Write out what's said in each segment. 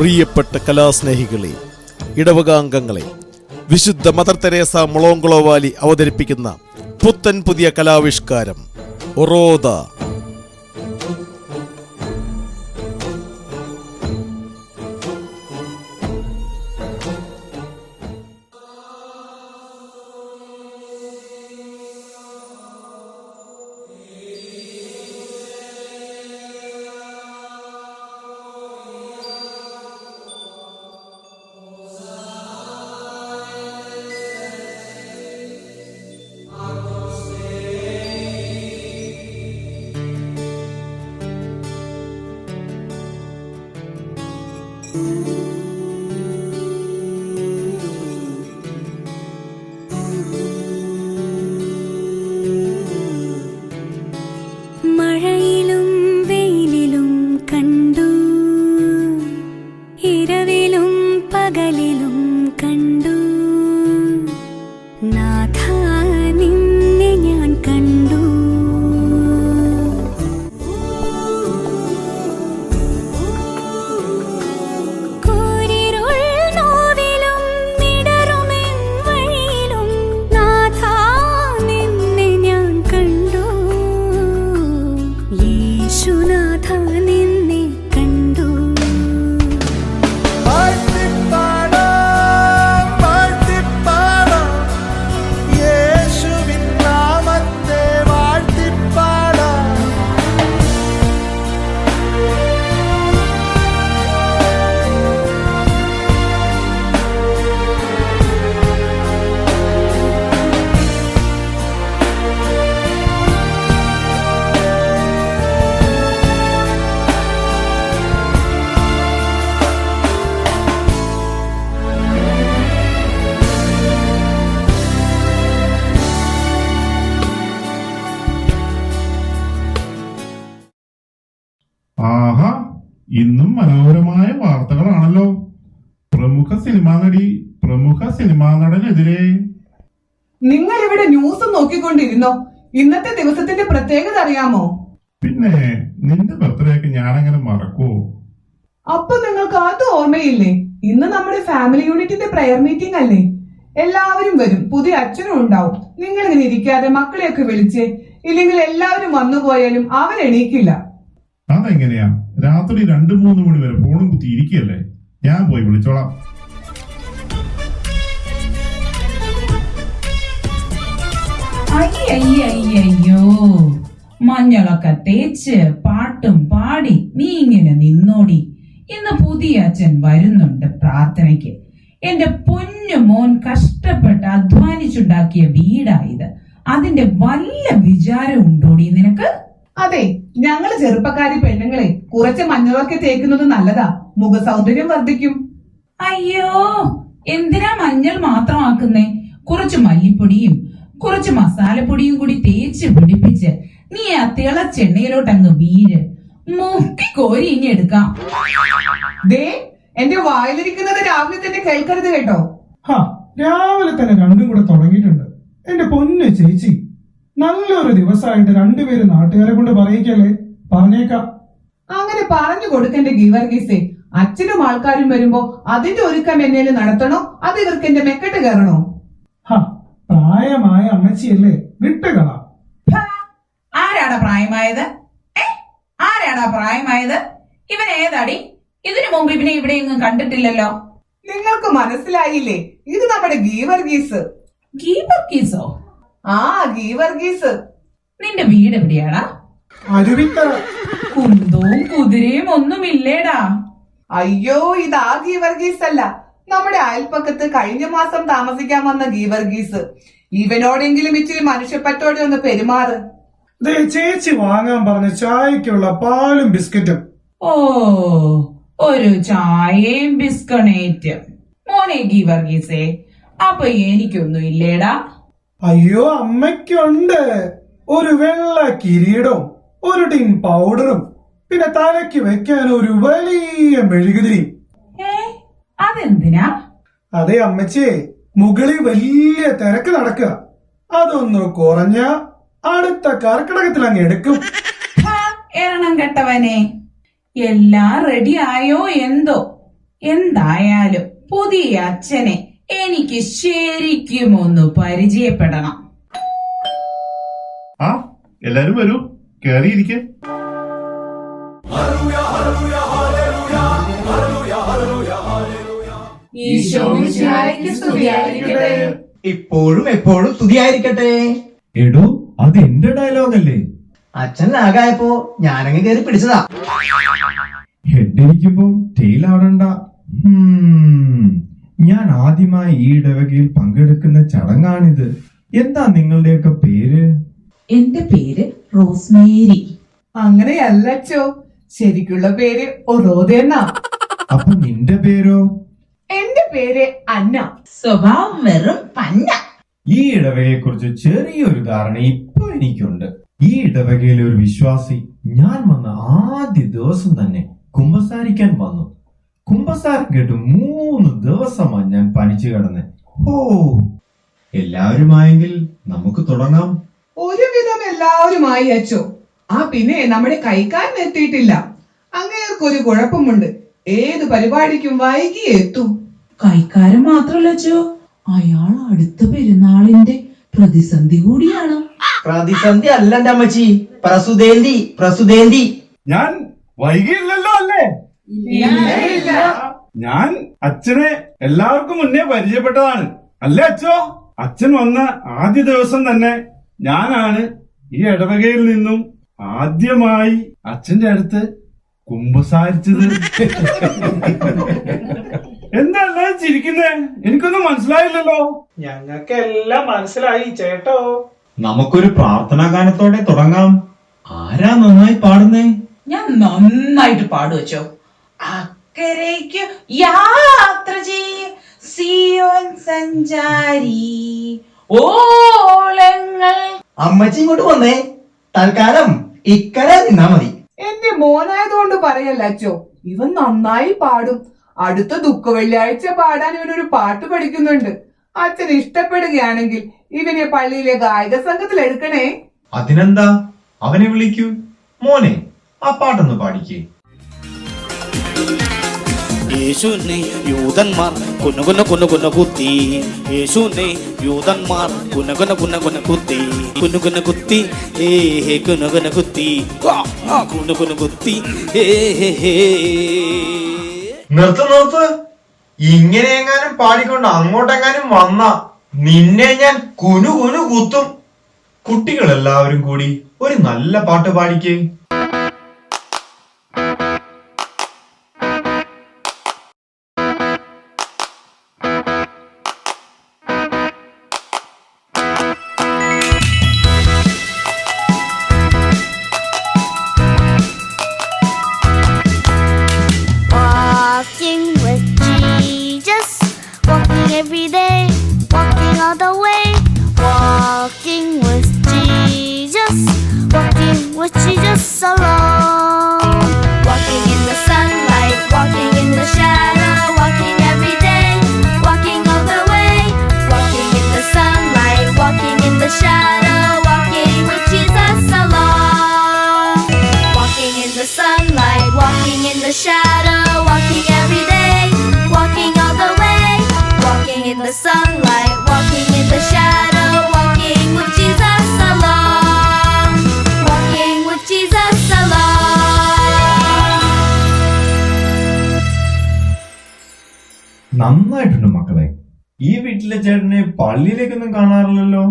പ്രിയപ്പെട്ട കലാസ്നേഹികളെ, ഇടവകാംഗങ്ങളെ, വിശുദ്ധ mother Teresa മുളോങ്കുളവാലി അവതരിപ്പിക്കുന്ന പുത്തൻ പുതിയ കലാവിഷ്കാരം ഒറോദ. മഴയിലും വെയിലിലും കണ്ടു, ഇരവിലും പകലിലും കണ്ടു, നാഥാ നിന്നെ ഞാൻ കണ്ടു. ആഹാ, ഇന്നും മനോഹരമായ വാർത്തകളാണല്ലോ. പ്രമുഖ സിനിമാ നടനെതിരെ. നിങ്ങൾ ഇവിടെ ന്യൂസ് നോക്കിക്കൊണ്ടിരുന്നോ? ഇന്നത്തെ ദിവസത്തിന്റെ പ്രത്യേകത അറിയാമോ? പിന്നെ നിന്റെ ബർത്ത്ഡേക്ക് ഞാനങ്ങനെ മറക്കുവോ? അപ്പൊ നിങ്ങൾക്ക് അത് ഓർമ്മയില്ലേ? ഇന്ന് നമ്മുടെ ഫാമിലി യൂണിറ്റിന്റെ പ്രയർ മീറ്റിംഗ് അല്ലേ? എല്ലാവരും വരും, പുതിയ അച്ഛനും ഉണ്ടാവും. നിങ്ങൾ ഇങ്ങനെ ഇരിക്കാതെ മക്കളെയൊക്കെ വിളിച്ചേ, ഇല്ലെങ്കിൽ എല്ലാവരും വന്നുപോയാലും അവരെണീക്കില്ല. അതെങ്ങനെയാ? രാത്രി 2-3 മണി വരെ ഫോണും കുത്തി ഇരിക്കുകയല്ലേ? ഞാൻ പോയി വിളിച്ചോളാം. അയ്യോ, മഞ്ഞളൊക്കെ തേച്ച് പാട്ടും പാടി നീ ഇങ്ങനെ നിന്നോടി. ഇന്ന് പുതിയ അച്ഛൻ വരുന്നുണ്ട് പ്രാർത്ഥനയ്ക്ക്. എന്റെ പൊന്നു മോൻ കഷ്ടപ്പെട്ട് അധ്വാനിച്ചുണ്ടാക്കിയ വീടായത്. അതിന്റെ വല്ല വിചാരം ഉണ്ടോടി നിനക്ക്? അതെ, ഞങ്ങള് ചെറുപ്പക്കാരി പെണ്ണുങ്ങളെ കുറച്ച് മഞ്ഞളൊക്കെ തേക്കുന്നത് നല്ലതാ. മുഖ സൗന്ദര്യം വർദ്ധിക്കും. അയ്യോ, എന്തിനാ മഞ്ഞൾ മാത്രമാക്കുന്നേ? കുറച്ച് മല്ലിപ്പൊടിയും കുറച്ച് മസാലപ്പൊടിയും കൂടി തേച്ച് പിടിപ്പിച്ച് നീ ആ തിളച്ചെണ്ണയിലോട്ട് അങ്ങ് വീര്. മുക്കി കോരി ഇനി എടുക്കാം. ദേ, എന്റെ വായിലിരിക്കുന്നത് രാവിലെ തന്നെ കേൾക്കരുത് കേട്ടോ. രാവിലെ തന്നെ രണ്ടും കൂടെ തുടങ്ങിയിട്ടുണ്ട്. എന്റെ പൊന്നു ചേച്ചി, നല്ലൊരു ദിവസമായിട്ട് രണ്ടുപേരും നാട്ടുകാരെ കൊണ്ട് പറയിക്കല്ലേ? പറഞ്ഞേക്കാം. അങ്ങനെ പറഞ്ഞു കൊടുക്കണ്ട ഗീവർഗീസേ. അച്ഛനും ആൾക്കാരും വരുമ്പോ അതിന്റെ ഒരുക്കം എന്നേലും നടത്തണോ, അത് ഇവർക്ക് എന്റെ മെക്കെട്ട് കയറണോ? പ്രായമായ അമ്മച്ചിയല്ലേ, വിട്ടുകള. ആരാടാ പ്രായമായത്? ആരാടാ പ്രായമായത്? ഇവൻ ഏതാടി? ഇതിനു മുമ്പ് ഇവനെ ഇവിടെയൊന്നും കണ്ടിട്ടില്ലല്ലോ. നിങ്ങൾക്ക് മനസ്സിലായില്ലേ? ഇത് നമ്മുടെ ഗീവർഗീസ്. ഗീവർഗീസോ? ആ, ഗീവർഗീസ്. നിന്റെ വീട് എവിടെയാടാ? അരുവിക്കര. കുന്തവും കുതിരയും ഒന്നുമില്ലേടാ? അയ്യോ, ഇതാ ഗീവർഗീസ് അല്ല, നമ്മുടെ അയൽപ്പക്കത്ത് കഴിഞ്ഞ മാസം താമസിക്കാൻ വന്ന ഗീവർഗീസ്. ഇവനോടെങ്കിലും ഇച്ചിരി മനുഷ്യപ്പറ്റോടെ ഒന്ന് പെരുമാറ്. ചേച്ചി വാങ്ങാൻ പറഞ്ഞ ചായക്കുള്ള പാലും ബിസ്ക്കറ്റും. ഓ, ഒരു ചായയും ബിസ്ക്കണേറ്റും. മോനെ ഗീവർഗീസേ, അപ്പൊ എനിക്കൊന്നും ഇല്ലേടാ? അയ്യോ, അമ്മയ്ക്കുണ്ട്. ഒരു വെള്ള കിരീടവും ഒരു ടിൻ പൗഡറും പിന്നെ തലയ്ക്ക് വെക്കാൻ ഒരു വലിയ മെഴുകുതിരി. അതെന്തിനാ? അതെ അമ്മച്ചിയെ, മുകളിൽ വലിയ തിരക്ക് നടക്കുക. അതൊന്ന് കുറഞ്ഞ അടുത്ത കർക്കിടകത്തിൽ അങ്ങ് എടുക്കും. എണ്ണം കെട്ടവനെ, എല്ലാം റെഡി ആയോ എന്തോ? എന്തായാലും പുതിയ അച്ഛനെ എനിക്ക് ശരിക്കും ഒന്ന് പരിചയപ്പെടണം. ആ എല്ലാരും വരൂ, കേറിയിരിക്കെ. ഇപ്പോഴും എപ്പോഴും സ്തുതിയായിരിക്കട്ടെ. എടോ അത് എന്റെ ഡയലോഗല്ലേ? അച്ഛൻ ലാഗായപ്പോ ഞാനങ്ങ് കയറി പിടിച്ചതാ. ഹെഡിരിക്കുമ്പോ ടെയിലാടണ്ട. ഞാൻ ആദ്യമായി ഈ ഇടവകയിൽ പങ്കെടുക്കുന്ന ചടങ്ങാണിത്. എന്താ നിങ്ങളുടെയൊക്കെ പേര്? എന്റെ പേര് റോസ്മേരി. അങ്ങനെയല്ലച്ചോ, ശരിക്കുള്ള പേര് ഒറോദ എന്നാ. അപ്പൊ നിന്റെ പേരോ? എന്റെ പേര് അന്ന. സ്വഭാവം വെറും പന്ന. ഈ ഇടവകയെ കുറിച്ച് ചെറിയൊരു ധാരണ ഇപ്പൊ എനിക്കുണ്ട്. ഈ ഇടവകയിലെ ഒരു വിശ്വാസി ഞാൻ വന്ന ആദ്യ ദിവസം തന്നെ കുമ്പസാരിക്കാൻ വന്നു. കുമ്പസാരം കേട്ട് 3 ദിവസമാണ് ഞാൻ പനിച്ചു കിടന്ന്. ഓ, എല്ലാവരുമായെങ്കിൽ നമുക്ക് തുടങ്ങാം. ഒരുവിധം എല്ലാവരുമായി അച്ചോ. ആ പിന്നെ നമ്മുടെ കൈക്കാരൻ എത്തിയിട്ടില്ല. അങ്ങേർക്കൊരു കുഴപ്പമുണ്ട്, ഏത് പരിപാടിക്കും വൈകി എത്തും. കൈക്കാരൻ മാത്രല്ലോ, അയാൾ അടുത്ത പെരുന്നാളിന്റെ പ്രതിസന്ധി കൂടിയാണ്. പ്രതിസന്ധി അല്ല എന്റെ അമ്മച്ചി, പ്രസുതേന്തി. ഞാൻ വൈകിയില്ലല്ലോ അല്ലേ? ഞാൻ അച്ഛനെ എല്ലാവർക്കും മുന്നേ പരിചയപ്പെട്ടതാണ് അല്ലേ അച്ഛോ? അച്ഛൻ വന്ന ആദ്യ ദിവസം തന്നെ ഞാനാണ് ഈ ഇടവകയിൽ നിന്നും ആദ്യമായി അച്ഛന്റെ അടുത്ത് കുമ്പസാരിച്ചത്. എന്താ എല്ലാരും ചിരിക്കുന്നേ? എനിക്കൊന്നും മനസ്സിലായില്ലല്ലോ. ഞങ്ങൾക്കെല്ലാം മനസ്സിലായി ചേട്ടോ. നമുക്കൊരു പ്രാർത്ഥനാ ഗാനത്തോടെ തുടങ്ങാം. ആരാ നന്നായി പാടുന്നേ? ഞാൻ നന്നായിട്ട് പാടുവച്ചോ. അക്കരയ്ക്ക് യാത്ര ചെയ്യ സിയോൻ സഞ്ചാരി ഓളങ്ങൾ. അമ്മച്ചി ഇങ്ങോട്ട് വന്നേ, തൽക്കാലം ഇക്കര നിന്നാ മതി. എന്റെ മോനായതുകൊണ്ട് പറയല്ല അച്ചോ, ഇവൻ നന്നായി പാടും. അടുത്ത ദുഃഖ വെള്ളിയാഴ്ച പാടാൻ ഇവനൊരു പാട്ട് പഠിക്കുന്നുണ്ട്. അച്ഛൻ ഇഷ്ടപ്പെടുകയാണെങ്കിൽ ഇവനെ പള്ളിയിലെ ഗായക സംഘത്തിൽ എടുക്കണേ. അതിനെന്താ, അവനെ വിളിക്കൂ. മോനെ, ആ പാട്ടൊന്ന് പാടിക്കേ. യേശുവിനെ യൂതന്മാർ കുനുകുന കുനുകുന കുത്തി, യേശുവിനെ യൂതന്മാർ കുനുകുന കുനുകുന കുത്തി, കുനുകുന കുത്തി ഹേ കുനുകുന കുത്തി, കുനുകുന കുത്തി ഹേ. നിർത്ത്. ഇങ്ങനെ എങ്ങാനും പാടിക്കൊണ്ട് അങ്ങോട്ടെങ്ങാനും വന്ന നിന്നെ ഞാൻ കുനു കുത്തും. കുട്ടികളെല്ലാവരും കൂടി ഒരു നല്ല പാട്ട് പാടിക്കേ. Walking with Jesus, walking every day, walking all the way. Walking with Jesus, walking with Jesus alone. Walking in the sunlight, walking in the shadow, walking every day, walking all the way. Walking in the sunlight, walking in the shadow, walking with Jesus alone. Walking in the sunlight, walking in the shadow, walking every day, walking all the way. Walking in the sunlight, walking in the shadow, walking with Jesus alone. Walking with Jesus alone. നന്നായിട്ടുണ്ട് മക്കളെ. ഈ വീട്ടിലെ ചേട്ടനെ പള്ളിയിലേക്കൊന്നും കാണാറില്ലല്ലോ.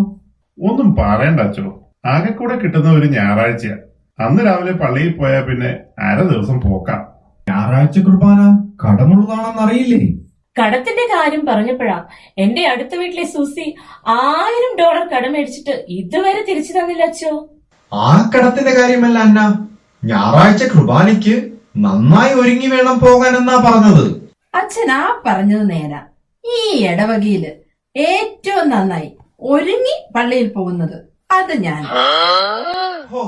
ഒന്നും പറയണ്ട അച്ഛോ, ആകെ കൂടെ കിട്ടുന്ന ഒരു ഞായറാഴ്ചയാ. അന്ന് രാവിലെ പള്ളിയിൽ പോയാ പിന്നെ അര ദിവസം പോക്കാം. ഞായറാഴ്ച കുർബാന കടമുള്ളതാണെന്ന് അറിയില്ലേ? കടത്തിന്റെ കാര്യം പറഞ്ഞപ്പോഴാ എന്റെ അടുത്ത വീട്ടിലെ സൂസി $1000 കടം മേടിച്ചിട്ട് ഇതുവരെ തിരിച്ചു തന്നില്ല അച്ചോ. ആ കടത്തിന്റെ കാര്യമല്ല അന്ന, ഞായറാഴ്ച കുർബാനയ്ക്ക് നന്നായി ഒരുങ്ങി വേണം പോകാനെന്നാ പറഞ്ഞത്. അച്ഛനാ പറഞ്ഞത് നേരാ. ഈ ഇടവകയില് ഏറ്റവും നന്നായി ഒരുങ്ങി പള്ളിയിൽ പോകുന്നത് അത് ഞാൻ. ഹോ,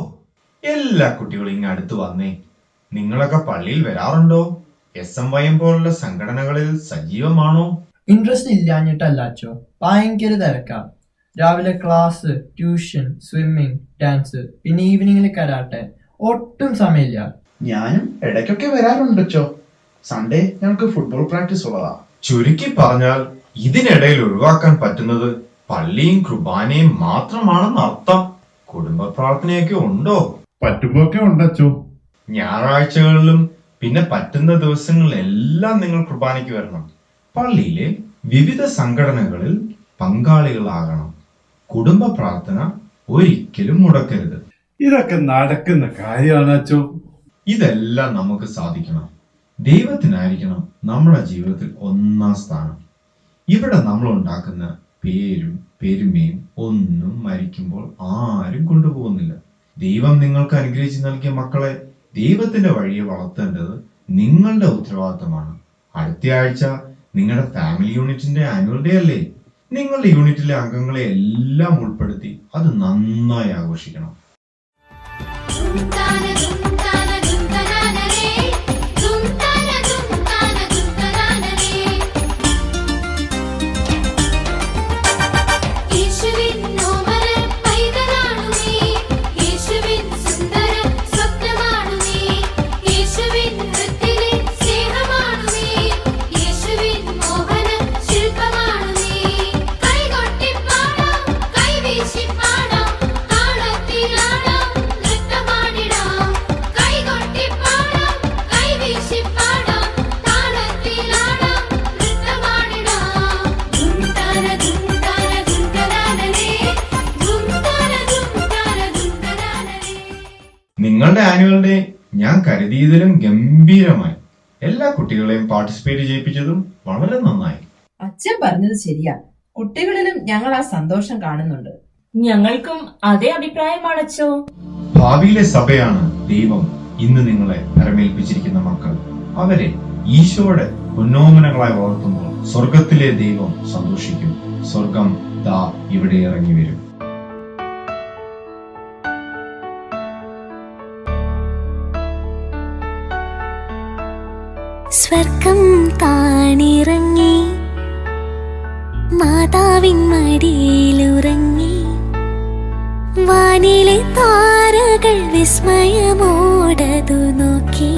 എല്ലാ കുട്ടികളും ഇങ്ങ് അടുത്ത് വന്നേ. നിങ്ങളൊക്കെ പള്ളിയിൽ വരാറുണ്ടോ? SMYM പോലുള്ള സംഘടനകളിൽ സജീവമാണോ? ഇൻട്രസ്റ്റ് ഇല്ലാഞ്ഞിട്ടല്ല അച്ചോ, ഭയങ്കര തിരക്കാ. രാവിലെ ക്ലാസ്, ട്യൂഷൻ, സ്വിമ്മിങ്, ഡാൻസ്, പിന്നെ ഈവനിങ്ങിൽ കരാട്ടെ. ഒട്ടും സമയമില്ല. ഞാനും ഇടയ്ക്കൊക്കെ വരാറുണ്ടോ. സൺഡേ ഞങ്ങൾക്ക് ഫുട്ബോൾ പ്രാക്ടീസ് ഉള്ളതാ. ചുരുക്കി പറഞ്ഞാൽ ഇതിനിടയിൽ ഒഴിവാക്കാൻ പറ്റുന്നത് പള്ളിയും കുർബാനയും മാത്രമാണെന്ന് അർത്ഥം. കുടുംബ പ്രാർത്ഥനയൊക്കെ ഉണ്ടോ? പറ്റുമ്പോക്കെ ഉണ്ടച്ചോ. ഞായറാഴ്ചകളിലും പിന്നെ പറ്റുന്ന ദിവസങ്ങളിലെല്ലാം നിങ്ങൾ കുർബാനയ്ക്ക് വരണം. പള്ളിയിലെ വിവിധ സംഘടനകളിൽ പങ്കാളികളാകണം. കുടുംബ പ്രാർത്ഥന ഒരിക്കലും മുടക്കരുത്. ഇതൊക്കെ നടക്കുന്ന കാര്യമാണ് അച്ചോ. ഇതെല്ലാം നമുക്ക് സാധിക്കണം. ദൈവത്തിനായിരിക്കണം നമ്മുടെ ജീവിതത്തിൽ ഒന്നാം സ്ഥാനം. ഇവിടെ നമ്മൾ ഉണ്ടാക്കുന്ന പേരും പെരുമയും ഒന്നും മരിക്കുമ്പോൾ ആരും കൊണ്ടുപോകുന്നില്ല. ദൈവം നിങ്ങൾക്ക് അനുഗ്രഹിച്ച് നൽകിയ മക്കളെ ദൈവത്തിന്റെ വഴിയെ വളർത്തേണ്ടത് നിങ്ങളുടെ ഉത്തരവാദിത്തമാണ്. അടുത്ത ആഴ്ച നിങ്ങളുടെ ഫാമിലി യൂണിറ്റിന്റെ ആനുവൽ ഡേ അല്ലേ? നിങ്ങളുടെ യൂണിറ്റിലെ അംഗങ്ങളെ എല്ലാം ഉൾപ്പെടുത്തി അത് നന്നായി ആഘോഷിക്കണം. നിങ്ങളുടെ ആനുവൽ ഡേ ഞാൻ കരുതിയതിലും ഗംഭീരമായി. എല്ലാ കുട്ടികളെയും പാർട്ടിസിപ്പേറ്റ് ചെയ്യിപ്പിച്ചതും വളരെ നന്നായി. അച്ഛൻ പറഞ്ഞത് ശരിയാ. കുട്ടികളിലും ഞങ്ങൾ ആ സന്തോഷം കാണുന്നുണ്ട്. ഞങ്ങൾക്കും അതേ അഭിപ്രായമാണച്ചോ. ഭാവിയിലെ സഭയാണ് ദൈവം ഇന്ന് നിങ്ങളെ പരമേൽപ്പിച്ചിരിക്കുന്ന മക്കൾ. അവരെ ഈശോയുടെ ഉന്നോമനങ്ങളായി വളർത്തുമ്പോൾ സ്വർഗത്തിലെ ദൈവം സന്തോഷിക്കും. സ്വർഗം ദാ ഇവിടെ ഇറങ്ങി വരും. സ്വർഗം താണിറങ്ങി മാതാവിൻ മടിയിലുറങ്ങി വാനിലെ താരകൾ വിസ്മയമോടതു നോക്കി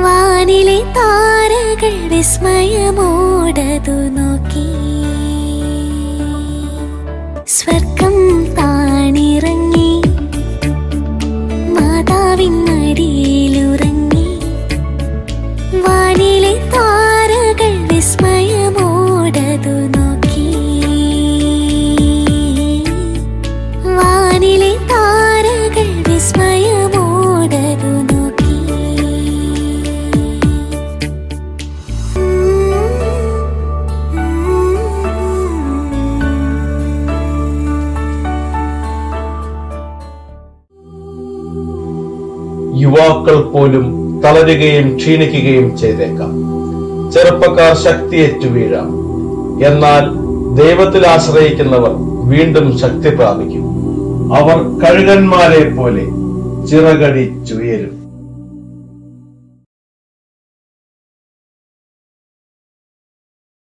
വാനിലെ താരകൾ വിസ്മയമോടതു നോക്കി സ്വർഗം താണിറങ്ങി മാതാവിൻ മടിയിലുറങ്ങി വാനിലെ താരകൾ വിസ്മയമോടതു നോക്കി വാനിലെ താരകൾ വിസ്മയമോടതു നോക്കി യുവാക്കൾ പോലും തളരുകയും ക്ഷീണിക്കുകയും ചെയ്തേക്കാം. ചെറുപ്പക്കാർ ശക്തിയേറ്റു വീഴാം. എന്നാൽ ദൈവത്തിൽ ആശ്രയിക്കുന്നവർ വീണ്ടും ശക്തി പ്രാപിക്കും. അവർ കഴുകന്മാരെ പോലെ ചിറകടിച്ചുയരും.